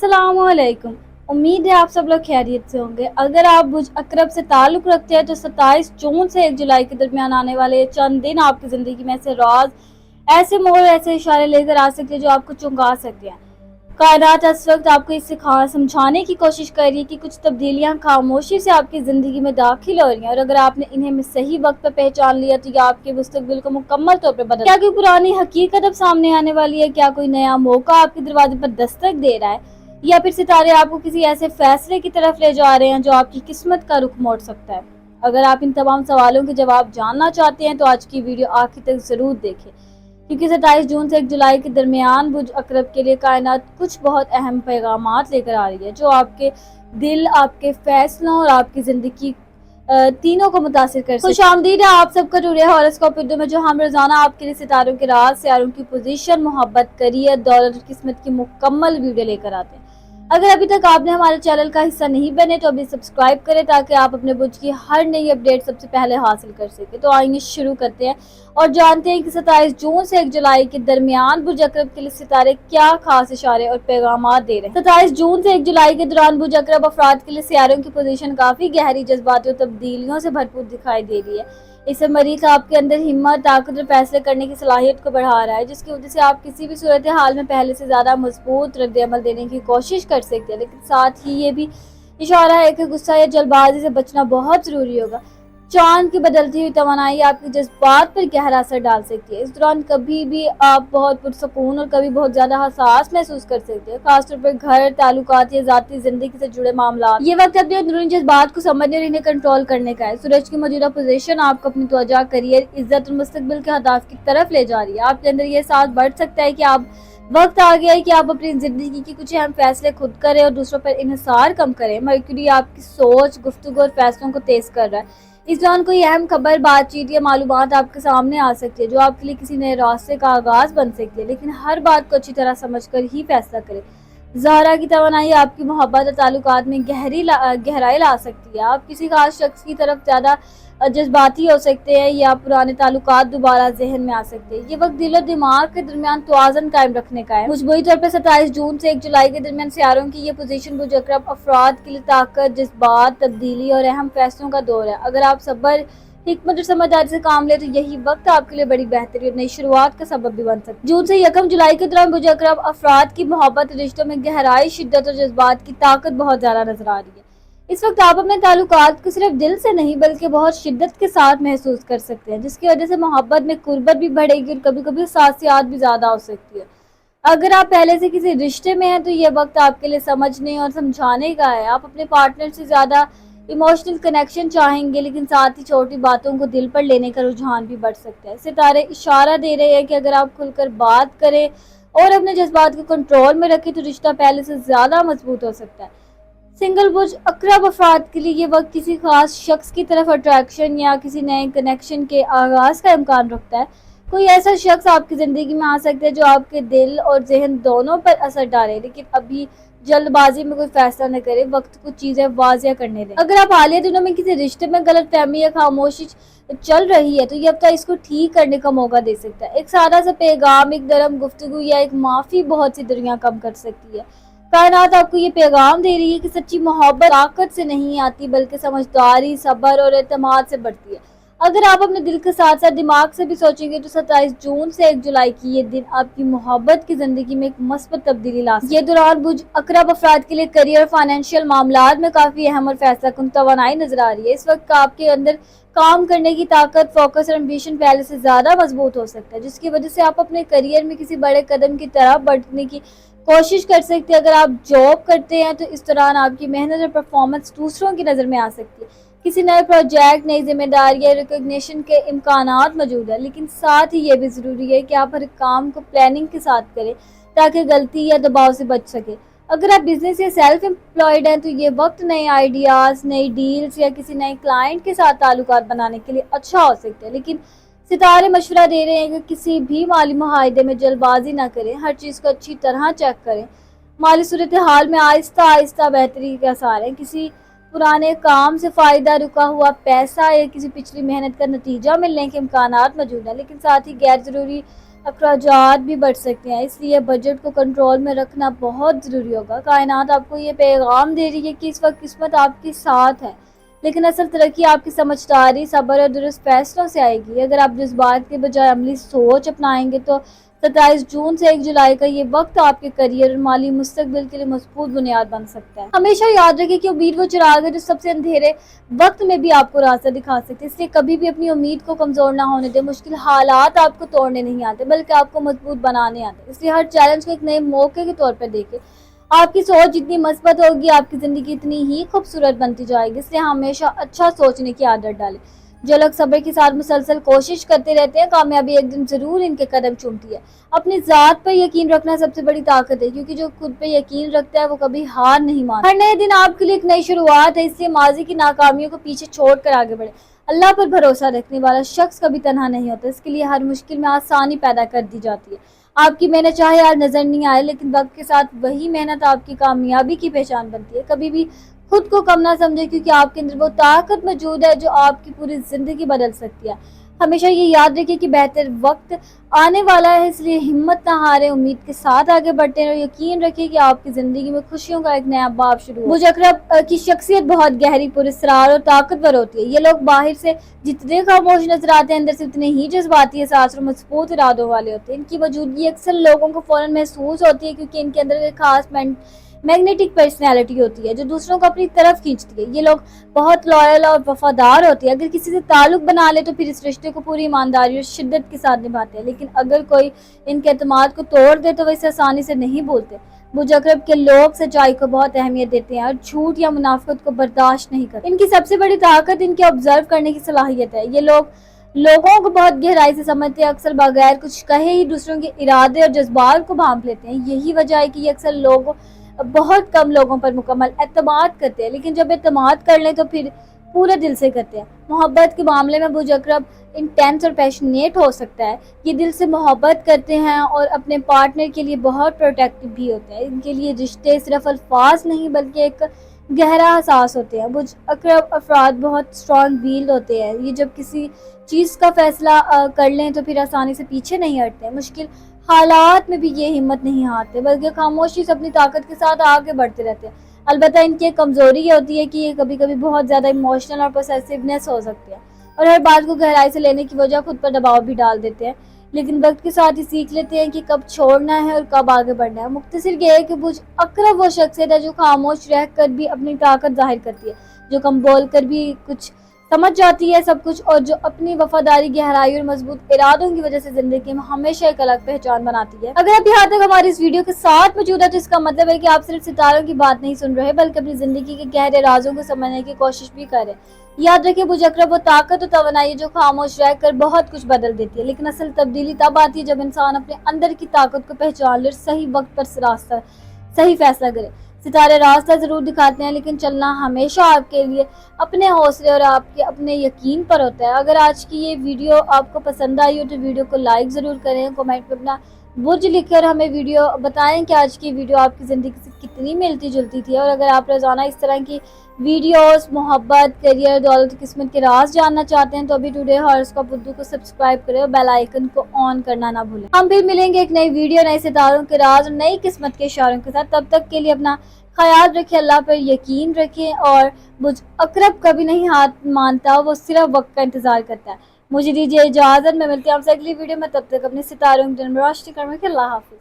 अस्सलाम वालेकुम। उम्मीद है आप सब लोग खैरियत से होंगे। अगर आप बुर्ज अकरब से ताल्लुक़ रखते हैं तो 27 जून से 1 जुलाई के दरमियान आने वाले चंद दिन आपकी ज़िंदगी में ऐसे राज, ऐसे मोड़, ऐसे इशारे लेकर आ सकते हैं जो आपको चौंका सकते हैं। कायनात इस वक्त आपको इससे समझाने की कोशिश कर रही है कि कुछ तब्दीलियां खामोशी से आपकी ज़िंदगी में दाखिल हो रही हैं, और अगर आपने इन्हें सही वक्त पर पहचान लिया तो ये आपके मुस्तकबिल को मुकम्मल तौर पर बदल। क्या कोई पुरानी हकीकत अब सामने आने वाली है? क्या कोई नया मौका आपके दरवाजे पर दस्तक दे रहा है, या फिर सितारे आपको किसी ऐसे फैसले की तरफ ले जा रहे हैं जो आपकी किस्मत का रुख मोड़ सकता है? अगर आप इन तमाम सवालों के जवाब जानना चाहते हैं तो आज की वीडियो आखिर तक ज़रूर देखें, क्योंकि 27 जून से 1 जुलाई के दरमियान बुर्ज अकरब के लिए कायनात कुछ बहुत अहम पैगामात लेकर आ रही है जो आपके दिल, आपके फैसलों और आपकी ज़िंदगी तीनों को मुतासिर कर सकते हैं। खुशामदीद है आप सबका टुडे हॉरोस्कोप वीडियो में, जो हम रोजाना आपके लिए सितारों के राज, सितारों की पोजीशन, मोहब्बत, करियर, दौलत और किस्मत की मुकम्मल वीडियो लेकर आते हैं। अगर अभी तक आपने हमारे चैनल का हिस्सा नहीं बने तो अभी सब्सक्राइब करें ताकि आप अपने बुर्ज की हर नई अपडेट सबसे पहले हासिल कर सकें। तो आइए शुरू करते हैं और जानते हैं कि 27 जून से 1 जुलाई के दरमियान बुर्ज अकरब के लिए सितारे क्या खास इशारे और पैगामात दे रहे हैं। 27 जून से 1 जुलाई के दौरान बुर्ज अकरब अफराद के लिए सितारों की पोजीशन काफी गहरी, जज्बाती और तब्दीलियों से भरपूर दिखाई दे रही है। इससे मरीज आपके अंदर हिम्मत, ताकत और फैसले करने की सलाहियत को बढ़ा रहा है, जिसकी वजह से आप किसी भी सूरत हाल में पहले से ज्यादा मजबूत रद्द-ए-अमल देने की कोशिश कर सकते हैं। लेकिन साथ ही ये भी इशारा है कि गुस्सा या जल्दबाजी से बचना बहुत जरूरी होगा। चांद की बदलती हुई तवानाई आपके जज्बात पर गहरा असर डाल सकती है। इस दौरान कभी भी आप बहुत पुरसकून और कभी बहुत ज्यादा हसास महसूस कर सकते हैं, खासतौर पर घर, ताल्लुकात या जाती जिंदगी से जुड़े मामला। ये वक्त अपने अंदरूनी जज्बात को समझने और इन्हें कंट्रोल करने का है। सूरज की मौजूदा पोजीशन आपको अपनी तवज्जो, करियर, इज्जत और मुस्तकबिल के अहदाफ की तरफ ले जा रही है। आपके अंदर ये साथ बढ़ सकता है कि आप वक्त आ गया है कि आप अपनी जिंदगी की कुछ अहम फैसले खुद करें और दूसरों पर इन्हिसार कम करें। मरकरी आपकी सोच, गुफ्तगू और फैसलों को तेज कर रहा है। इस दौरान कोई अहम खबर, बातचीत या मालूमात आपके सामने आ सकती है जो आपके लिए किसी नए रास्ते का आगाज बन सकती है, लेकिन हर बात को अच्छी तरह समझकर ही फैसला करें। ज़हरा की तवानाई आपकी मोहब्बत और ताल्लुकात में गहराई ला सकती है। आप किसी खास शख्स की तरफ ज़्यादा जज्बाती हो सकते हैं या पुराने ताल्लुकात दोबारा जहन में आ सकते हैं। ये वक्त दिल और दिमाग के दरमियान तवाज़ुन कायम रखने का है। मजबूरी तौर पर 27 जून से 1 जुलाई के दरमियान सितारों की ये पोजीशन बुर्ज अकरब अफराद के लिए ताकत, जज्बात, तब्दीली और अहम फैसलों का दौर है। अगर आप सब्र, हिकमत और समझदारी से काम ले तो यही वक्त आपके लिए बड़ी बेहतरी और नई शुरुआत का सबब भी बन सकता है। जून से 1 जुलाई के दौरान बुर्ज अकरब अफराद की मोहब्बत, रिश्तों में गहराई, शिद्दत और जज्बात की ताकत बहुत ज्यादा नजर आ रही है। इस वक्त आप अपने ताल्लुकात को सिर्फ दिल से नहीं बल्कि बहुत शिद्दत के साथ महसूस कर सकते हैं, जिसकी वजह से मोहब्बत में कुर्बत भी बढ़ेगी और कभी कभी सासियात भी ज्यादा हो सकती है। अगर आप पहले से किसी रिश्ते में हैं तो ये वक्त आपके लिए समझने और समझाने का है। आप अपने पार्टनर से ज्यादा इमोशनल कनेक्शन चाहेंगे, लेकिन साथ ही छोटी बातों को दिल पर लेने का रुझान भी बढ़ सकता है। सितारे इशारा दे रहे हैं कि अगर आप खुलकर बात करें और अपने जज्बात को कंट्रोल में रखें तो रिश्ता पहले से ज्यादा मजबूत हो सकता है। सिंगल बुर्ज अकरब अफराद के लिए ये वक्त किसी खास शख्स की तरफ अट्रैक्शन या किसी नए कनेक्शन के आगाज का इम्कान रखता है। कोई ऐसा शख्स आपकी जिंदगी में आ सकता है जो आपके दिल और जहन दोनों पर असर डाले, लेकिन अभी जल्दबाजी में कोई फैसला न करे, वक्त कुछ चीजें वाजिया करने दें। अगर आप हालिया दिनों में किसी रिश्ते में गलतफहमी या खामोशी चल रही है तो ये हफ्ता इसको ठीक करने का मौका दे सकता है। एक सादा सा पैगाम, एक नरम गुफ्तगू या एक माफी बहुत सी दुनिया कम कर सकती है। कायनात आपको ये पैगाम दे रही है कि सच्ची मोहब्बत ताकत से नहीं आती बल्कि समझदारी, सब्र और एतमाद से बढ़ती है। अगर आप अपने दिल के साथ साथ दिमाग से भी सोचेंगे तो 27 जून से 1 जुलाई की ये दिन आपकी मोहब्बत की जिंदगी में एक मस्बत तब्दीली ला सकता है। ये दौरान बुर्ज अकरब अफराद के लिए करियर, फाइनेंशियल मामलात में काफी अहम और फैसला कुन तवानाई नजर आ रही है। इस वक्त आपके अंदर काम करने की ताकत, फोकस और एम्बिशन पहले से ज्यादा मजबूत हो सकता है, जिसकी वजह से आप अपने करियर में किसी बड़े कदम की तरफ बढ़ने की कोशिश कर सकते हैं। अगर आप जॉब करते हैं तो इस दौरान आपकी मेहनत और परफॉर्मेंस दूसरों की नज़र में आ सकती है। किसी नए प्रोजेक्ट, नई जिम्मेदारी या रिकॉग्निशन के इम्कानात मौजूद है, लेकिन साथ ही ये भी ज़रूरी है कि आप हर काम को प्लानिंग के साथ करें ताकि गलती या दबाव से बच सके। अगर आप बिजनेस या सेल्फ एम्प्लॉयड हैं तो ये वक्त नए आइडियाज़, नई डील्स या किसी नए क्लाइंट के साथ ताल्लुकात बनाने के लिए अच्छा हो सकता है, लेकिन सितारे मशवरा दे रहे हैं कि किसी भी माली मुआहदे में जल्दबाजी ना करें, हर चीज़ को अच्छी तरह चेक करें। माली सूरत हाल में आहिस्ता आहिस्ता बेहतरी के आसार हैं। किसी पुराने काम से फ़ायदा, रुका हुआ पैसा या किसी पिछली मेहनत का नतीजा मिलने के इम्कानात मौजूद हैं, लेकिन साथ ही गैर ज़रूरी اخراجات بھی بڑھ سکتے ہیں، اس لیے بجٹ کو کنٹرول میں رکھنا بہت ضروری ہوگا۔ کائنات آپ کو یہ پیغام دے رہی ہے کہ اس وقت قسمت آپ کے ساتھ ہے، لیکن اصل ترقی آپ کی سمجھداری، صبر اور درست فیصلوں سے آئے گی۔ اگر آپ جذبات کے بجائے عملی سوچ اپنائیں گے تو 27 جون سے 1 جولائی کا یہ وقت آپ کے کریئر اور مالی مستقبل کے لیے مضبوط بنیاد بن سکتا ہے۔ ہمیشہ یاد رکھیں کہ امید وہ چراغ ہے جو سب سے اندھیرے وقت میں بھی آپ کو راستہ دکھا سکتے، اس لیے کبھی بھی اپنی امید کو کمزور نہ ہونے دیں۔ مشکل حالات آپ کو توڑنے نہیں آتے بلکہ آپ کو مضبوط بنانے آتے، اس لیے ہر چیلنج کو ایک نئے موقع کے طور پر دیکھیں۔ آپ کی سوچ جتنی مثبت ہوگی، آپ کی زندگی اتنی ہی خوبصورت بنتی جائے گی، اس لیے ہمیشہ اچھا سوچنے کی عادت ڈالیں۔ جو لوگ صبر کے ساتھ مسلسل کوشش کرتے رہتے ہیں، کامیابی ایک دن ضرور ان کے قدم چومتی ہے۔ اپنی ذات پر یقین رکھنا سب سے بڑی طاقت ہے، کیونکہ جو خود پہ یقین رکھتا ہے وہ کبھی ہار نہیں مانتا۔ ہر نئے دن آپ کے لیے ایک نئی شروعات ہے، اس لیے ماضی کی ناکامیوں کو پیچھے چھوڑ کر آگے بڑھیں۔ اللہ پر بھروسہ رکھنے والا شخص کبھی تنہا نہیں ہوتا، اس کے لیے ہر مشکل میں آسانی پیدا کر دی جاتی ہے۔ آپ کی محنت چاہے آج نظر نہیں آئے، لیکن وقت کے ساتھ وہی محنت آپ کی کامیابی کی پہچان بنتی ہے۔ کبھی بھی خود کو کم نہ سمجھیں، کیونکہ آپ کے اندر وہ طاقت موجود ہے جو آپ کی پوری زندگی بدل سکتی ہے۔ ہمیشہ یہ یاد رکھیں کہ بہتر وقت آنے والا ہے، اس لیے ہمت نہ ہاریں، امید کے ساتھ آگے بڑھتے رہیں، یقین رکھیں کہ آپ کی زندگی میں خوشیوں کا ایک نیا باب شروع ہو۔ مجھکرب کی شخصیت بہت گہری، پراسرار اور طاقتور ہوتی ہے۔ یہ لوگ باہر سے جتنے خاموش نظر آتے ہیں، اندر سے اتنے ہی جذباتی، احساس اور مضبوط ارادوں والے ہوتے ہیں۔ ان کی موجودگی اکثر لوگوں کو فوراً محسوس ہوتی ہے، کیونکہ ان کے اندر ایک خاص میگنیٹک پرسنالٹی ہوتی ہے جو دوسروں کو اپنی طرف کھینچتی ہے۔ یہ لوگ بہت لائل اور وفادار ہوتے ہیں، اگر کسی سے تعلق بنا لے تو پھر اس رشتے کو پوری ایمانداری اور شدت کے ساتھ نبھاتے ہیں، لیکن اگر کوئی ان کے اعتماد کو توڑ دے تو وہ اسے آسانی سے نہیں بھولتے۔ مجھکرب کے لوگ سچائی کو بہت اہمیت دیتے ہیں اور جھوٹ یا منافقت کو برداشت نہیں کرتے۔ ان کی سب سے بڑی طاقت ان کے آبزرو کرنے کی صلاحیت ہے۔ یہ لوگوں کو بہت گہرائی سے سمجھتے ہیں، اکثر بغیر کچھ کہے ہی دوسروں کے ارادے اور جذبات کو بھانپ لیتے ہیں۔ یہی وجہ ہے کہ یہ اکثر بہت کم لوگوں پر مکمل اعتماد کرتے ہیں، لیکن جب اعتماد کر لیں تو پھر پورے دل سے کرتے ہیں۔ محبت کے معاملے میں مجھکرب انٹینس اور پیشنیٹ ہو سکتا ہے۔ یہ دل سے محبت کرتے ہیں اور اپنے پارٹنر کے لیے بہت پروٹیکٹیو بھی ہوتے ہیں۔ ان کے لیے رشتے صرف الفاظ نہیں بلکہ ایک گہرا احساس ہوتے ہیں۔ مجھکرب افراد بہت اسٹرانگ ویلڈ ہوتے ہیں، یہ جب کسی چیز کا فیصلہ کر لیں تو پھر آسانی سے پیچھے نہیں ہٹتے۔ مشکل حالات میں بھی یہ ہمت نہیں ہارتے بلکہ خاموشی سے اپنی طاقت کے ساتھ آگے بڑھتے رہتے ہیں۔ البتہ ان کی ایک کمزوری یہ ہوتی ہے کہ یہ کبھی کبھی بہت زیادہ ایموشنل اور پوسیسیونیس ہو سکتے ہیں اور ہر بات کو گہرائی سے لینے کی وجہ خود پر دباؤ بھی ڈال دیتے ہیں، لیکن وقت کے ساتھ ہی سیکھ لیتے ہیں کہ کب چھوڑنا ہے اور کب آگے بڑھنا ہے۔ مختصر یہ ہے کہ مجھکرب وہ شخصیت ہے جو خاموش رہ کر بھی اپنی طاقت ظاہر کرتی ہے، جو کم بول کر بھی کچھ سمجھ جاتی ہے سب کچھ، اور جو اپنی وفاداری، گہرائی اور مضبوط ارادوں کی وجہ سے زندگی میں ہمیشہ ایک الگ پہچان بناتی ہے۔ اگر آپ یہاں تک ہماری اس ویڈیو کے ساتھ موجود ہے تو اس کا مطلب ہے کہ آپ صرف ستاروں کی بات نہیں سن رہے بلکہ اپنی زندگی کے گہرے رازوں کو سمجھنے کی کوشش بھی کر رہے ہیں۔ یاد رکھیں، مجھکرب وہ طاقت و توانائی ہے جو خاموش رہ کر بہت کچھ بدل دیتی ہے، لیکن اصل تبدیلی تب آتی ہے جب انسان اپنے اندر کی طاقت کو پہچان لے اور صحیح وقت پر صحیح فیصلہ کرے۔ ستارے راستہ ضرور دکھاتے ہیں، لیکن چلنا ہمیشہ آپ کے لیے اپنے حوصلے اور آپ کے اپنے یقین پر ہوتا ہے۔ اگر آج کی یہ ویڈیو آپ کو پسند آئی ہو تو ویڈیو کو لائک ضرور کریں، کمنٹ میں اپنا برج لکھ کر ہمیں ویڈیو بتائیں کہ آج کی ویڈیو آپ کی زندگی سے کتنی ملتی جلتی تھی، اور اگر آپ روزانہ اس طرح کی ویڈیوز، محبت، کریئر، دولت، قسمت کے راز جاننا چاہتے ہیں تو ابھی ٹوڈے ہاروسکوپ اردو کو سبسکرائب کریں اور بیل آئیکن کو آن کرنا نہ بھولیں۔ ہم پھر ملیں گے ایک نئی ویڈیو، نئے ستاروں کے راز اور نئی قسمت کے اشاروں کے ساتھ۔ تب تک کے لیے اپنا خیال رکھیں، اللہ پر یقین رکھیں، اور مجھکرب کبھی نہیں ہاتھ مانتا، وہ صرف وقت کا انتظار کرتا ہے۔ مجھے دیجیے اجازت، میں ملتی ہوں آپ سے اگلی ویڈیو میں، تب تک اپنے ستاروں کی روشنی کرنے کے اللہ حافظ۔